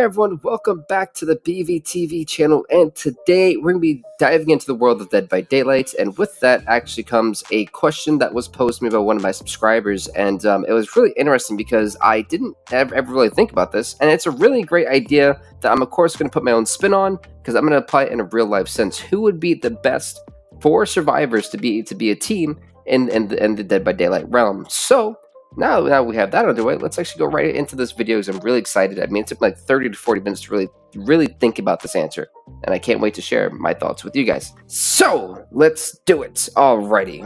everyone, welcome back to the BVTV channel, and today we're going to be diving into the world of Dead by Daylight, and with that actually comes a question that was posed to me by one of my subscribers, and it was really interesting because I didn't ever really think about this, and it's a really great idea that I'm of course going to put my own spin on, because I'm going to apply it in a real life sense. Who would be the best for survivors to be a team in the Dead by Daylight realm? So now we have that underway, let's actually go right into this video because I'm really excited. I mean, it took like 30 to 40 minutes to really think about this answer, and I can't wait to share my thoughts with you guys. So let's do it. Alrighty.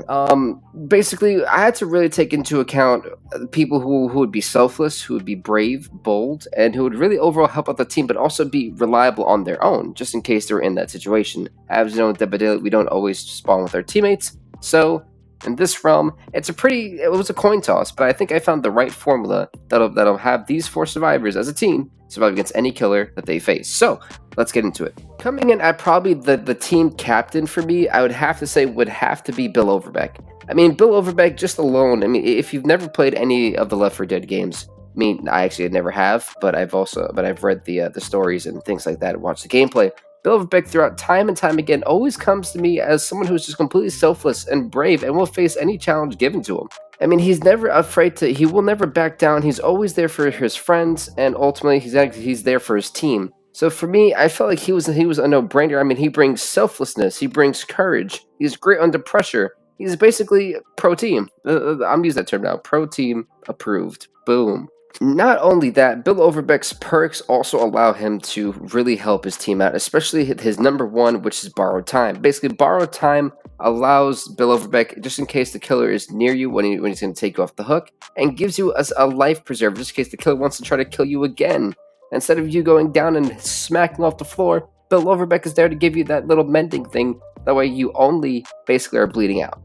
Basically, I had to really take into account people who would be selfless, who would be brave, bold, and who would really overall help out the team, but also be reliable on their own, just in case they're in that situation. As you know, in Dead by Daylight, we don't always spawn with our teammates, so in this realm, it was a coin toss, but I think I found the right formula that'll have these four survivors as a team survive against any killer that they face. So let's get into it. Coming in at probably the team captain for me, I would have to say would have to be Bill Overbeck. I mean, Bill Overbeck just alone, I mean, if you've never played any of the Left 4 Dead games, I mean, I actually never have, but I've read the stories and things like that and watched the gameplay. Bill Overbeck throughout time and time again always comes to me as someone who's just completely selfless and brave and will face any challenge given to him. I mean, he's never afraid he will never back down. He's always there for his friends, and ultimately he's there for his team. So for me, I felt like he was a no-brainer. I mean, he brings selflessness, he brings courage, he's great under pressure. He's basically pro team. I'm using that term now. Pro team approved. Boom. Not only that, Bill Overbeck's perks also allow him to really help his team out, especially his number one, which is borrowed time. Basically, borrowed time allows Bill Overbeck, just in case the killer is near you when he's going to take you off the hook, and gives you a life preserve, just in case the killer wants to try to kill you again. Instead of you going down and smacking off the floor, Bill Overbeck is there to give you that little mending thing. That way you only basically are bleeding out.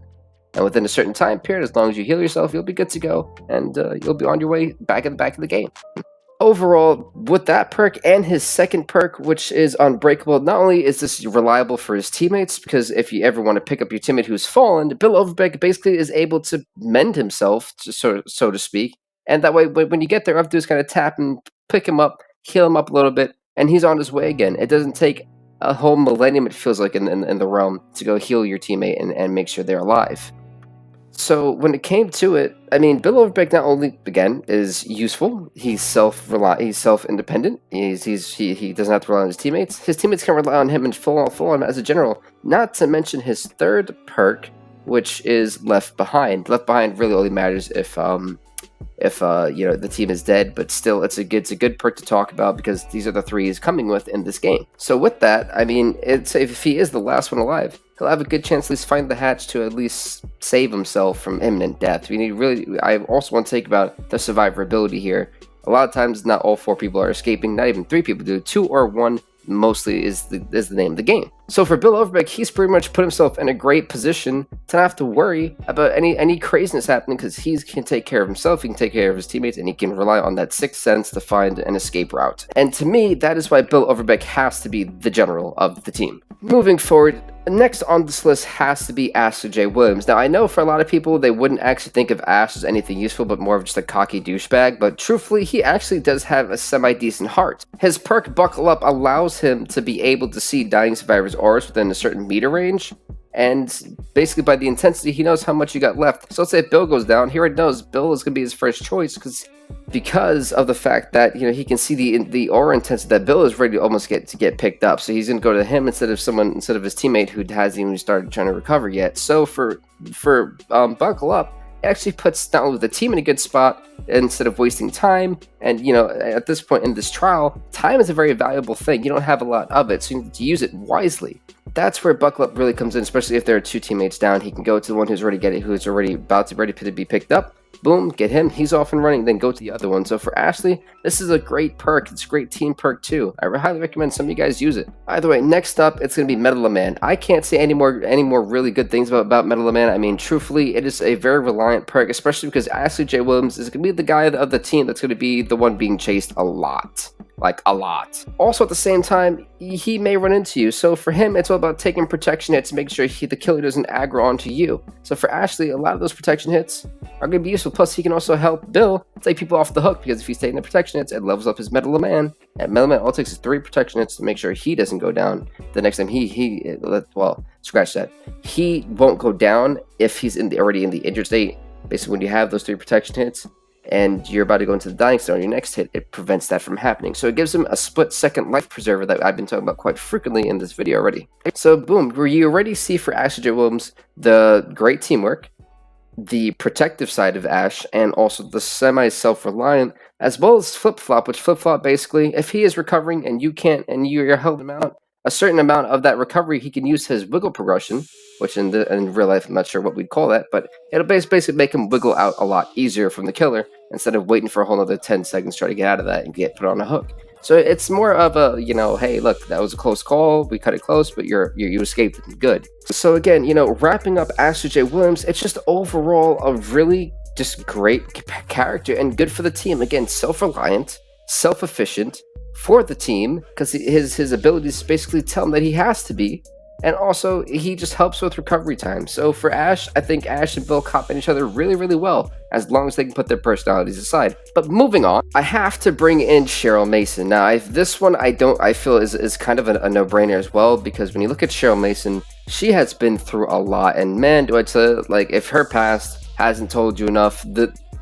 And within a certain time period, as long as you heal yourself, you'll be good to go, and you'll be on your way back in the game. Overall, with that perk and his second perk, which is Unbreakable, not only is this reliable for his teammates, because if you ever want to pick up your teammate who's fallen, Bill Overbeck basically is able to mend himself, so to speak, and that way, when you get there, all you have to do is kind of tap and pick him up, heal him up a little bit, and he's on his way again. It doesn't take a whole millennium, it feels like, in the realm to go heal your teammate and make sure they're alive. So when it came to it, I mean, Bill Overbeck not only, again, is useful, he's self-independent, he doesn't have to rely on his teammates can rely on him and full on as a general, not to mention his third perk, which is Left Behind. Left Behind really only matters if you know, the team is dead, but still it's a good perk to talk about because these are the three he's coming with in this game. So with that, I mean, if he is the last one alive, he'll have a good chance to at least find the hatch to at least save himself from imminent death. I also want to take about the survivability here. A lot of times, not all four people are escaping, not even three people do. 2 or 1 mostly is the name of the game. So for Bill Overbeck, he's pretty much put himself in a great position to not have to worry about any craziness happening because he can take care of himself, he can take care of his teammates, and he can rely on that sixth sense to find an escape route. And to me, that is why Bill Overbeck has to be the general of the team. Moving forward, next on this list has to be Ashley J. Williams. Now, I know for a lot of people, they wouldn't actually think of Ash as anything useful, but more of just a cocky douchebag, but truthfully, he actually does have a semi-decent heart. His perk Buckle Up allows him to be able to see dying survivors' auras within a certain meter range, and basically by the intensity, he knows how much you got left. So let's say if Bill goes down, he already knows Bill is going to be his first choice, because of the fact that, you know, he can see the aura intensity that Bill is ready to almost get picked up. So he's going to go to him instead of his teammate who hasn't even started trying to recover yet. So for Buckle Up, it actually puts not only the team in a good spot instead of wasting time. And, you know, at this point in this trial, time is a very valuable thing. You don't have a lot of it, so you need to use it wisely. That's where Buckle Up really comes in, especially if there are 2 teammates down. He can go to the one who's ready to be picked up. Boom, get him, he's off and running, then go to the other one. So for Ashley, this is a great perk. It's a great team perk too. I highly recommend some of you guys use it. Either way, next up, it's going to be Metal Man. I can't say any more really good things about Metal Man. I mean, truthfully, it is a very reliant perk, especially because Ashley J. Williams is going to be the guy of the team that's going to be the one being chased a lot. like a lot. Also, at the same time, he may run into you. So for him, it's all about taking protection hits to make sure the killer doesn't aggro onto you. So for Ashley, a lot of those protection hits are going to be useful. Plus, he can also help Bill take people off the hook, because if he's taking the protection hits, it levels up his Metal Man. And Metal Man all takes is 3 protection hits to make sure he doesn't go down. The next time well, scratch that. He won't go down if he's already in the injured state. Basically, when you have those 3 protection hits, and you're about to go into the dying state on your next hit, it prevents that from happening. So it gives him a split-second life preserver that I've been talking about quite frequently in this video already. So boom, where you already see for Ashley J. Williams the great teamwork, the protective side of Ash, and also the semi-self-reliant, as well as Flip-Flop, which Flip-Flop basically, if he is recovering and you can't, and you're helping him out, a certain amount of that recovery, he can use his wiggle progression, which in real life, I'm not sure what we'd call that, but it'll basically make him wiggle out a lot easier from the killer, instead of waiting for a whole other 10 seconds to try to get out of that and get put on a hook. So it's more of a, hey, look, that was a close call, we cut it close, but you escaped good. So again, wrapping up Ashley J. Williams, it's just overall a really just great character and good for the team. Again, self-reliant, self-efficient for the team, because his abilities basically tell him that he has to be. And also, he just helps with recovery time. So for Ash, I think Ash and Bill complement each other really, really well, as long as they can put their personalities aside. But moving on, I have to bring in Cheryl Mason. Now, this one I feel is kind of a no-brainer as well, because when you look at Cheryl Mason, she has been through a lot. And man, do I tell you, like, if her past hasn't told you enough,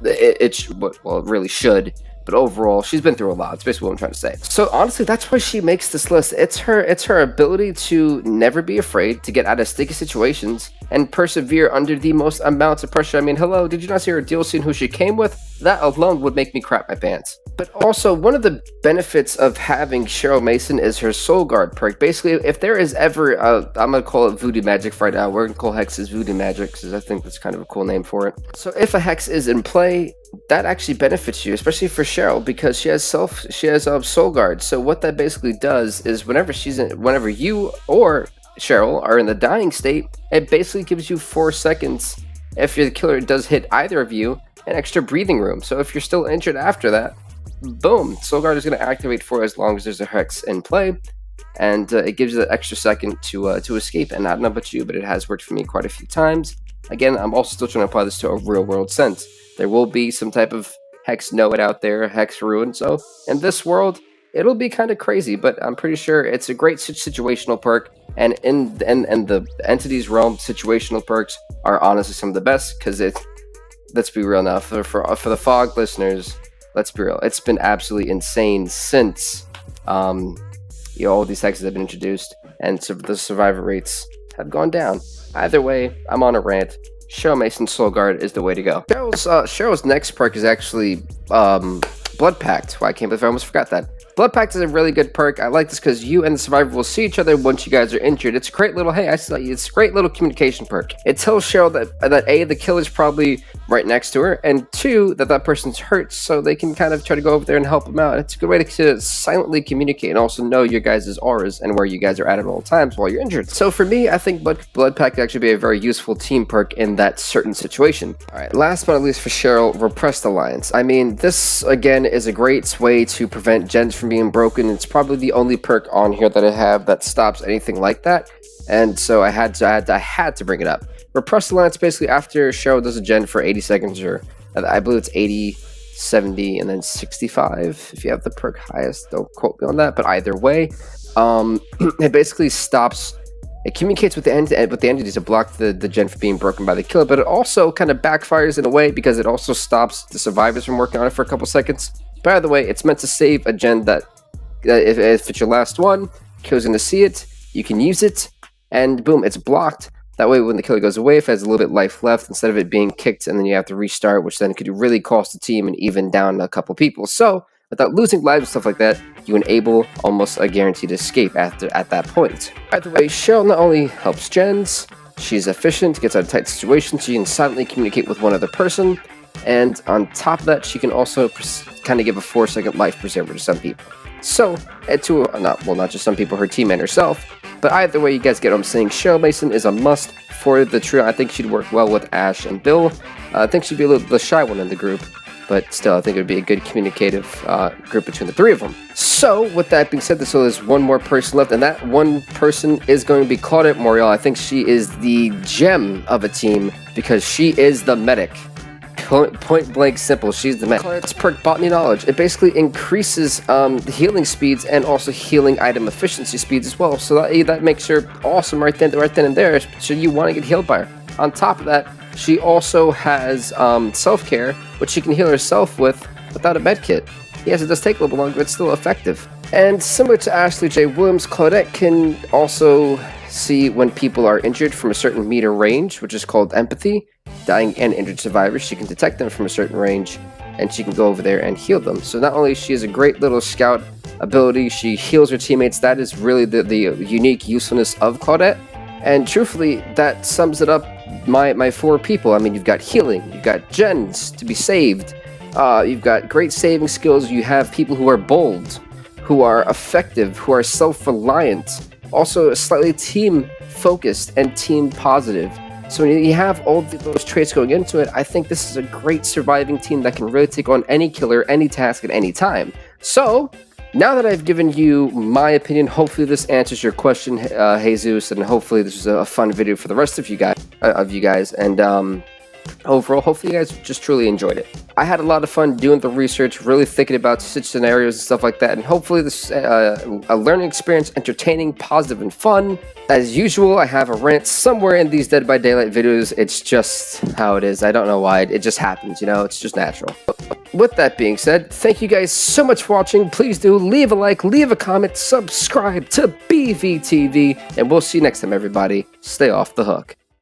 it really should. But overall, she's been through a lot. That's basically what I'm trying to say. So honestly, that's why she makes this list. It's her ability to never be afraid to get out of sticky situations and persevere under the most amounts of pressure. I mean, hello, did you not see her deal scene who she came with? That alone would make me crap my pants. But also, one of the benefits of having Cheryl Mason is her Soul Guard perk. Basically, if there is ever, I'm going to call it Voodoo Magic for right now. We're going to call hexes Voodoo Magic, because I think that's kind of a cool name for it. So if a hex is in play, that actually benefits you, especially for Cheryl, because she has Soul Guard. So what that basically does is whenever you or Cheryl are in the dying state, it basically gives you 4 seconds, if the killer does hit either of you, an extra breathing room. So if you're still injured after that, boom, Soul Guard is going to activate for as long as there's a hex in play, and it gives you that extra second to escape. And I don't know about you, but it has worked for me quite a few times. Again, I'm also still trying to apply this to a real-world sense. There will be some type of hex Know It out there, hex ruin. So in this world, it'll be kind of crazy, but I'm pretty sure it's a great situational perk. And in the entity's realm, situational perks are honestly some of the best, because let's be real now, for the Fog listeners, let's be real, it's been absolutely insane since all these hexes have been introduced, and so the survivor rates have gone down. Either way, I'm on a rant. Cheryl Mason Soul Guard is the way to go. Cheryl's next perk is actually Blood Pact. Well, I can't believe I almost forgot that. Blood Pact is a really good perk. I like this because you and the survivor will see each other once you guys are injured. It's a great little, hey, I saw you. It's a great little communication perk. It tells Cheryl that A, the killer's probably right next to her, and 2, that person's hurt, so they can kind of try to go over there and help them out. It's a good way to silently communicate and also know your guys' auras and where you guys are at all times while you're injured. So for me, I think Blood Pact could actually be a very useful team perk in that certain situation. Alright, last but not least for Cheryl, Repressed Alliance. I mean, this, again, is a great way to prevent gens from being broken. It's probably the only perk on here that I have that stops anything like that, and so I had to bring it up. Repressed Alliance, basically after Cheryl does a gen for 80 seconds, or I believe it's 80, 70, and then 65 if you have the perk highest. Don't quote me on that, but either way, it basically stops. It communicates with the entities to block the gen from being broken by the killer, but it also kind of backfires in a way because it also stops the survivors from working on it for a couple seconds. By the way, it's meant to save a gen that if it's your last one, killer's going to see it, you can use it, and boom, it's blocked. That way, when the killer goes away, if it has a little bit life left, instead of it being kicked and then you have to restart, which then could really cost the team and even down a couple people. So, without losing lives and stuff like that, you enable almost a guaranteed escape at that point. By the way, Cheryl not only helps gens, she's efficient, gets out of tight situations, she can silently communicate with one other person, and on top of that, she can also kind of give a 4-second life preserver to some people. So, not just some people, her team and herself, but either way, you guys get what I'm saying. Cheryl Mason is a must for the trio. I think she'd work well with Ash and Bill. I think she'd be the shy one in the group. but still, I think it would be a good communicative group between the three of them. So, with that being said, there's one more person left, and that one person is going to be Claudette Morial. I think she is the gem of a team because she is the medic. Point blank simple, she's the medic. Claudette's perk Botany Knowledge. It basically increases the healing speeds and also healing item efficiency speeds as well. So that makes her awesome right then and there. So you want to get healed by her. On top of that, she also has self-care, which she can heal herself without a med kit. Yes, it does take a little longer, but it's still effective. And similar to Ashley J. Williams, Claudette can also see when people are injured from a certain meter range, which is called empathy. Dying and injured survivors, she can detect them from a certain range, and she can go over there and heal them. So not only she has a great little scout ability, she heals her teammates. That is really the unique usefulness of Claudette. And truthfully, that sums it up. My four people. I mean, you've got healing, you've got gens to be saved, you've got great saving skills, you have people who are bold, who are effective, who are self-reliant, also slightly team-focused and team-positive. So when you have all those traits going into it, I think this is a great surviving team that can really take on any killer, any task at any time. So, now that I've given you my opinion, hopefully this answers your question, Jesus, and hopefully this was a fun video for the rest of you guys, and overall, hopefully you guys just truly enjoyed it. I had a lot of fun doing the research, really thinking about such scenarios and stuff like that, and hopefully this is a learning experience, entertaining, positive, and fun. As usual, I have a rant somewhere in these Dead by Daylight videos. It's just how it is. I don't know why. It just happens, you know? It's just natural. With that being said, thank you guys so much for watching. Please do leave a like, leave a comment, subscribe to BVTV, and we'll see you next time, everybody. Stay off the hook.